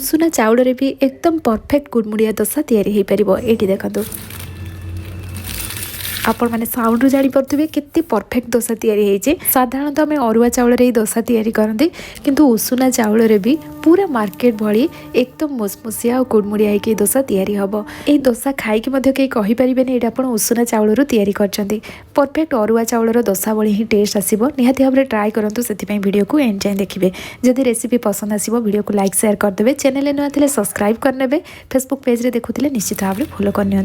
उसुना चाउल भी एकदम परफेक्ट गुड़मुड़िया दोसा तैयारी हो पार। ये देखो आपण मैंने साउंड जापे केते परफेक्ट दोसा तैयारी होइचे। साधारणतः आम अरुआ चाउल रे दोसा तैयारी करते किंतु उसुना चाउल रे भी पूरा मार्केट भली एकदम मुसमुसिया और गुड़मुड़िया होकर दोसा तैयारी हम। ये दोसा खाई कहीं कहींपारे ये आप उसुना चाउल तैयारी करछंती। परफेक्ट अरुआ चाउल दोसा भली ही टेस्ट आसो। निहाती भाव में ट्राए करूँ। से वीडियो को एंड जाए देखिए। जदि रेसिपी पसंद आसो वीडियो को लाइक शेयर करदे। चैनल नुआ थे सब्सक्राइब करने। फेसबुक पेज रे देखुले निश्चित भाव में फॉलो करनी।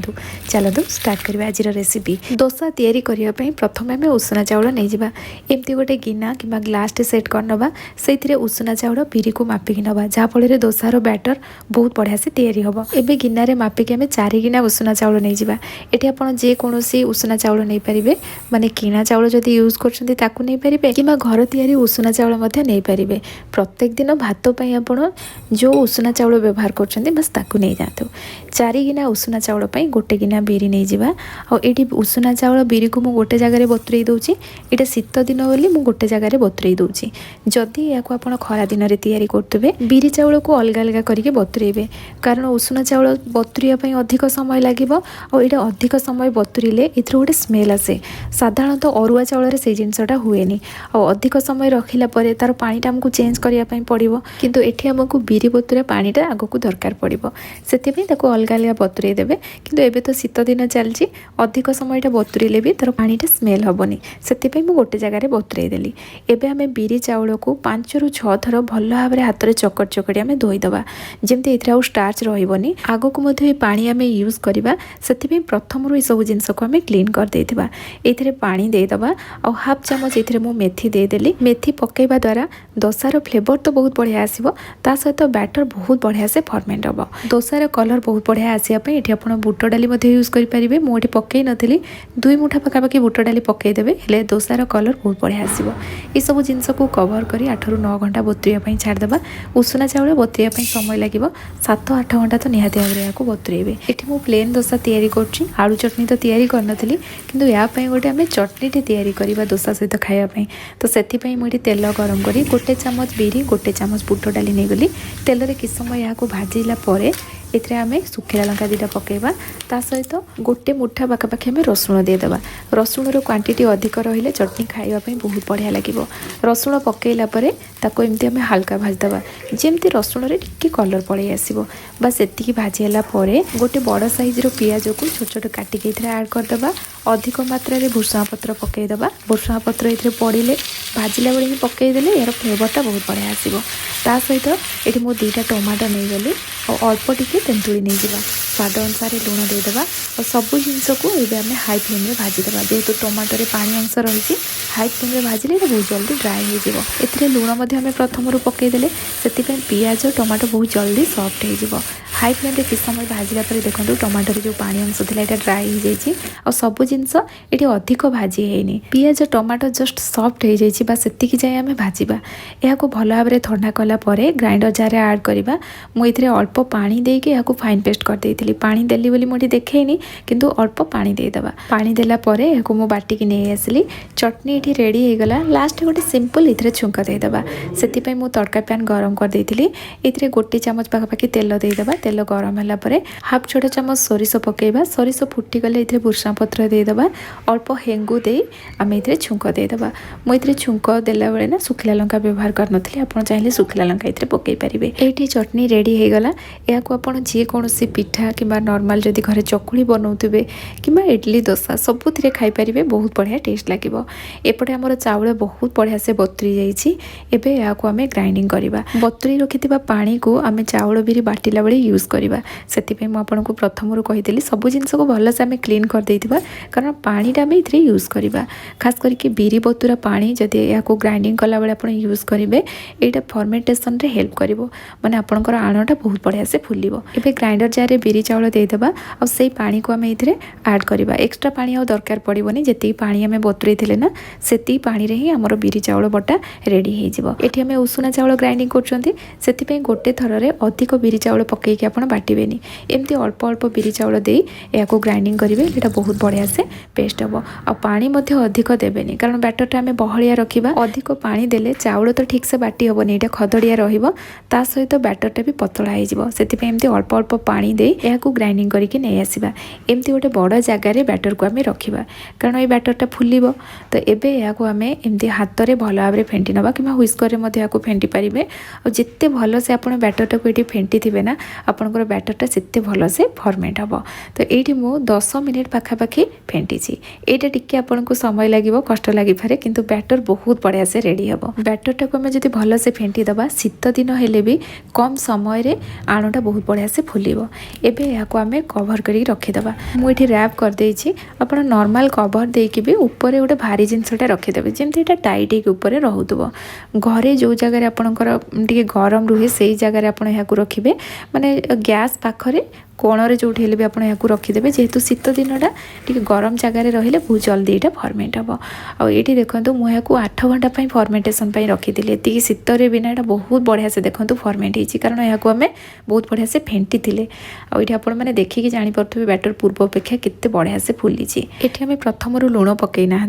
चलतु स्टार्ट करिया आज रेसिपी। दोसा तैयारी करने प्रथम आम उसुना चाउल नहीं जावा। एमती गोटे गिना कि ग्लास सेट करनवा से उसुना चाउल बिरी को मापिकी नवा जहाँफल दोसार बैटर बहुत बढ़िया से तैयारी हम। एवं गिनारे मापिकी आम 4 गिना उसुना चाउल नहीं जावा। ये आप जेकोसी उसुना चाउल नहीं पारे माने किना चाउल जब यूज कर नहीं पारे कि घर तैयारी उसुना चाउल नहीं पारे। प्रत्येक दिन भात आप जो उसुना चाउल व्यवहार कर बस ताकू नहीं जातु। 4 गिना उसुना चाउल गोटे गिना बिरी नहीं जावा। आठी उसुना चाउल बिरी को गोटे जगार बतुरई दूची। यहाँ शीत दिन बोली मुझे गोटे जगार बतुरई दूची। जदि या खरा दिन में तैयारी करुवे बिरी चाउल को अलग अलग करके बतुरेबे कारण उसुना चाउल बतुरिया अधिक समय लगे और ये अधिक समय बतुरिले इधर गोटे स्मेल आसे। साधारणतः अरुआ चाउल से जिनसटा हुए और अधिक समय रखिला परे तार पानीटा आमको चेंज करने पड़ो किंतु एठी आमको बिरी बतुरा पानीटा आगक दरकार पड़ो से अलग अलग बतुरई देवे। किंतु एबे तो शीत दिन चलती अधिक समयटा बतुरिले भी तार पानीटा स्मेल हेनी से गोटे जगार बतुरई देली। एबे आमे बिरी चाउल को 5 ରୁ 6 थर भल भाव में हाथ में चकट चकटी आम धोईदबा जमती ये आउ स्टार्च रही आगक पानी आम यूज करवा। से प्रथम ये सब जिनस को आम क्लीन कर देथिबा। एथिरे पानी देदबा और हाफ चामच ये मु मेथी देदेली। मेथी पकेबा द्वारा दोसार फ्लेवर तो बहुत बढ़िया आसीबो ता सहित बैटर बहुत बढ़िया से फर्मेंट हम। दोसार कलर बहुत बढ़िया आसापी ये आप बुट डाली यूज करेंगे। मुझे पकई नी 2 मुठा पकापाखि बुट डाली पकईदेवे हेले दोसार कलर बहुत बढ़िया आसीबो। ये सब जिनस को कवर कर 8 ରୁ 9 घंटा बतुरिया छाड़देबा। उसुना चाउल बतुरिया समय लगे 7-8 घंटा तो निहाती भाव में बतुरेबे। ये मुझे प्लेन दोसा तैयारी कर आलू चटनी तो तैयारी करनथली किंतु यापाई गोटे आम चटनीटे तैयारी करवा दोसा सहित खायापाई। तो से मुझे तेल गरम करी 1 चामच बिरी 1 चामच बुट डाली नहीं गली। तेल कि समय यहाँ भाजिला एथिरे आमे सुखिला लंका 2टा पकेबा ता सहित गोटे मुठा पाखापाखि आम रसुण देदेबा। रसुणर क्वांटिटी अधिक रहिले चटनी खाइबा बहुत बढ़िया लगे। रसुण पकेला परे ताको एमती आम हल्का भाजदेबा जेमती रसुण रे टिके कलर पड़े आसीबो। बस एतिकी भाजीला परे गोटे बड़ साइज रो पियाज को छोट छोट काटिके एथिरे ऐड करदेबा। अधिक मात्रा रे भुसुआ पत्र पकेदेबा। भुसुआ पत्र एथिरे पड़िले भाजिला बेले पकेदेले यार फ्लेवरटा बहुत बढ़िया आसीबो। ता सहित एठी मो 2टा टमाटो नहीं गली और अल्प टिके तेंतुड़ी नहीं जावा। स्वाद अनुसार लुण देदेबा और सबू जिनस को ये आम हाई फ्लेम में भाजीदेवा। जेहेतु टमाटो पानी अंश रही हाई फ्लेम में भाजिले बहुत जल्दी ड्राए हो। लुण प्रथम पकईदे से पियाज टमाटो बहुत जल्दी सॉफ्ट हो। हाई फ्लेम में किस समय भाजिला देखो टमाटर जो पानी अंश था यहाँ ड्राए हो जाए और सबू जिनस ये अधिक भाजी है। पियाज टमाटो जस्ट सॉफ्ट हो जाए बस सेतिकी जाए आम भाजवा। यह भल भाव में ठंडा कलापर ग्राइंडर जार ऐड करवा। मुझे अल्प पानी देके यहाँ फाइन पेस्ट कर देती। पानी देली बोली मुझे देखनी किंतु अल्प पानी देदेबा। पानी देला परे यहाँ मु बाटिकी नहीं आसली। चटनी ये रेडी हो गला। लास्ट गोटे सिंपल ये छुंक देदेबा से मुझे तड़का पैन गरम कर देती। ये 1 चामच पाखापाखि तेल देदेबा। तेल गरम है पर हाफ छोटा चामच सोरिष पकेबा। सोरिष फुटीगले ये भुसुआ पत्र देदेबा। अल्प हेंगु दे आम ये छुंक देदेबा। मुझे छुंक देला बेले ना सुखिला लंका व्यवहार करनथली। आप चाहिए सुखिला लंका ये पकई पारे। ये चटनी रेडी हो गला। या जेकोसी पिठा कि नॉर्मल जदि घरे चकुली बनाऊे कि इडली दोसा सबुति खाईपारे बहुत बढ़िया टेस्ट लगे। एपटे आमर चाउल बहुत बढ़िया से बतुरी जाइए। यहाँ आम ग्राइंडिंग करवा। बतुरी रखि पानी को आम चाउल बिरी बाटिला बेले यूज करवा। से मुझे प्रथम कही सब जिनस को भलसे आम क्लीन कर देथिबा कारण पानीटा आम ये यूज करवा। खास करके बिरी बतुरा पानी जदि यहाँ ग्राइंडिंग कला बेले आप यूज करेंगे यहाँ फर्मेंटेशन रे हेल्प कर माने आपनकर आणटा बहुत बढ़िया से फुलिबो। एबे ग्राइंडर जार रे बिरी चाउल देदेबा और से पानी को आम ये ऐड करवा। एक्स्ट्रा पानी आ दरकार पड़ोनी। जी पानी आम बतुरई थे ना से पानी रे ही आमर बिरी चाउल बटा रेडी हो। ये आम उसुना चाउल ग्राइंडिंग कर गोटे थर रे अधिक बिरी चाउल पकईकि आप बाटेनि एमती अल्प अल्प बिरी चाउल दे या ग्राइंडिंग करेंगे ये बहुत बढ़िया से पेस्ट हम आ पानी अधिक देवेनि कारण बैटरटा आम बहलिया रखा अधिक पानी देले चाउल तो ठीक से बाटी हेनी ये खदड़िया ता सहित बैटरटा भी पतला होती अल्प अल्प पानी दे या ग्राइंडिंग करके नहीं आसवा एमती गोटे बड़ जगार बैटर को आम रखा कारण ये बैटरटा फुल तो एबे या आम एमती हाथ में भल भाव फेंटी नवा कि हुस्कर या फेंटी पारे और जिते भल से आप बैटरटा को ये फेंटी थे ना आपंकर बैटरटा से भल से फर्मेट हम तो ये मुझे 10 मिनिट पाखापाखि फेंटी यहाँ टी आपको समय लगे कष्ट लगिपे किंतु बैटर बहुत बढ़िया से रेडी हम बैटरटा को आम जब भल से फेंटी दबा शीत दिन हेले भी कम समय आणुटा बहुत बढ़िया से फुल एबे या आम कवर कर रखीदे मुझे रैप करदे आप नॉर्मल कवर देकी भी ऊपर गोटे भारी जिनसटा रखीदे जमी यहाँ टाइट होकर रोथब घरे जो जगह आपंकर टे गरम रुहे से जगह आप रखिए माने गैस पाखरे कोणरे जो भी आप रखीदे जेहेतु शीत दिनटा टी गरम जगार रही बहुत जल्दी यहाँ फर्मेट हम आईटी देखो मुझे 8 घंटा फर्मेटेसन रखी ये शीतर बिना यहाँ बहुत बढ़िया से देखो फर्मेट होती कारण यहाँ आम बहुत बढ़िया से फेंटी थे आईटी आपने देखिकी जापे बैटर पूर्व अपेक्षा केते बढ़िया से फुली ये आम प्रथम लुण पकई ना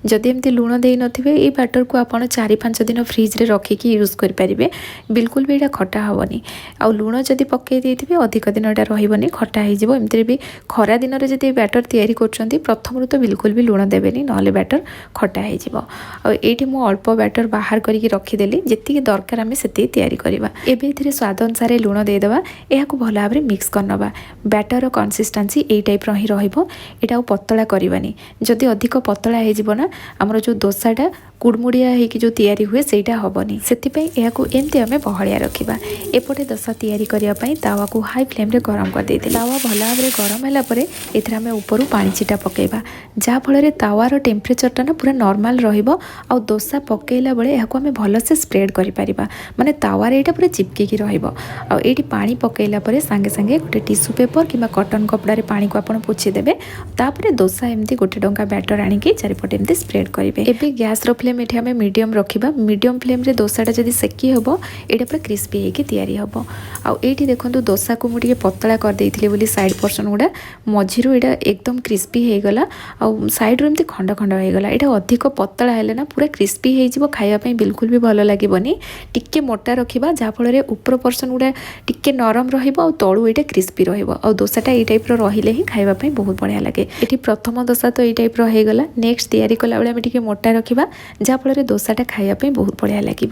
जदि एमती लुण दे नथिबे ये बैटर को आप 4-5 दिन फ्रिज रे रखिकी यूज करेंगे बिल्कुल भी यहाँ खटा हेनी आ लुण जदि पकई देते अधिक दिन यहाँ रही खटा होमती भी खरा दिन में जब बैटर तैयारी कर प्रथम तो बिल्कुल भी लुण देवेनि ना बैटर खटा होती मुझे अल्प बैटर बाहर करके रखीदेली जी दरकार आम से तैयारी करवा एवं स्वाद अनुसार लुण देदेवा यह भल भाव मिक्स करनवा बैटर कंसिस्टेंसी यही टाइप ही रहा पतला करवानी जदि अधिक पतला होना आमर जो दोसाटा कुड़मुड़िया होगी जो तैयारी हुए सेटा हेनी से एमती आम बहलिया रखा एपटे दोसा तैयारी करने तावा को हाई फ्लेम रे गरम कर देते तावा भल भाव में गरम है आम ऊपर पानी छिटा पकेबा जहाँफल तावार टेम्परेचरटा ना पूरा नॉर्मल रहिबो आ दोसा पकेला बेले या आम भल से स्प्रेड कर पारिबा माने तावार यहाँ पूरा चिपकिकी रहिबो आ एठी पानी पकेला परे सांगे सांगे गोटे टिश्यू पेपर किंबा कटन कपड़ा पानी को आपण पोछि देबे तापरे दोसा एमती गोटे टंका बैटर आनिकी चारिपटे एमती स्प्रेड करेंगे एबे गैस रो फ्लेम ये आम मीडियम रखा मीडियम फ्लेम रे दोसाटा जब सेकी हम ये पूरा क्रिस्पी होगी तैयारी हम आईटी देखो दोसा को मुझे पतला कर देती बोली साइड पोर्सन गुड़ा मझीरू यहाँ एकदम क्रिस्पी होगला आ साइड रू एमती खंड खंड होगला यहाँ अधिक पतला है ना पूरा क्रिस्पी हो खायापी बिल्कुल भी भल लगे टिके मोटा रखा जहाँफल ऊपर पोर्सन गुड़ा टिके नरम रलू यहाँ क्रिस्पी रोसाटा ये टाइप रही ही खायापी बहुत बढ़िया लगे ये प्रथम दोसा तो ये टाइप होगला नेक्स्ट तैयारी कला बेले आम मोटा रखा जहाँफल दोसाटा खायापी बहुत बढ़िया लगे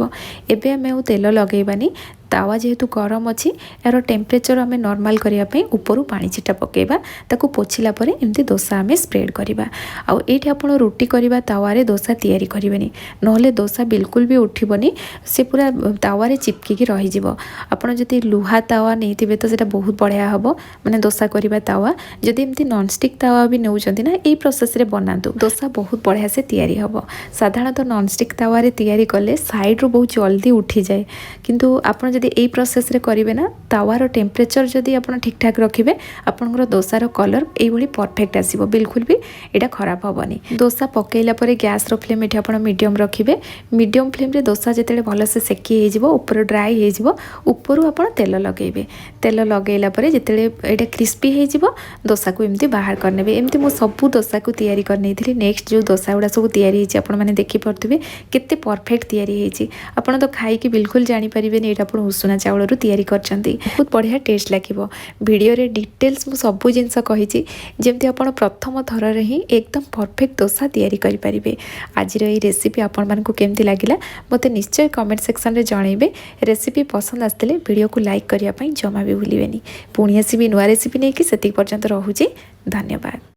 एबे आम तेल लगेबानी तावा जेहेतु गरम अच्छी यार टेम्परेचर आम नॉर्मल करने ऊपर पानी छिटा पकेबा ताकू पोछिला परे एमती दोसा आम स्प्रेड करवा आईटी आप रुटी करवा तावारे दोसा तैयारी करेंगे नहले दोसा बिल्कुल भी उठबनी से पूरा तावारे चिपकिकी रही आप जब लुहा तावा नहीं तो सीटा बहुत बढ़िया हम मैंने दोसा करवा तावा जदि एमती नॉनस्टिक तावा भी नौकरी ना यही प्रोसेस रे बनातु दोसा बहुत बढ़िया से तैयारी हम साधारणतः नॉनस्टिक तावारे तैयारी कले साइड रू बहुत जल्दी उठी जाए किंतु आप जब यही प्रोसेस रे करेंगे ना तावार टेम्परेचर जदि आप ठीक ठाक रखिए आपंकर दोसार कलर ये परफेक्ट आसो बिल्कुल भी यहाँ खराब हेनी दोसा पकईला गैस रो फ्लेम ये आप मीडियम रखिए मीडियम फ्लेम रे दोसा जिते भल से सेकी ऊपर ड्राई होपर आप तेल लगेबे तेल लगेला जिते यहाँ क्रिस्पी हो दोसा को एमती बाहर करने एमती मो सबू दोसा को तैयारी करनी नेक्स्ट जो दोसा गुड़ा सब तैयारी आपने देखिपे केते परफेक्ट तैयारी आपड़ तो खाई बिल्कुल जानीपर ये उसुना चाउल तैयारी करछंती बहुत बढ़िया टेस्ट लगे वीडियो रे डिटेल्स मु सब जिनस कही जमती आप प्रथम थर रे ही एकदम परफेक्ट दोसा तैयारी करि परिबे आज ये रेसिपी आपण मानकु केमती लागिला मते निश्चय कमेंट सेक्शन रे जणैबे रेसिपी पसंद आस्तेले वीडियो को लाइक करिया पई जमा भी भूलिबेनी पुणी आसीबी नुआ रेसिपी नेकी सेति पर्यंत रहुची धन्यवाद।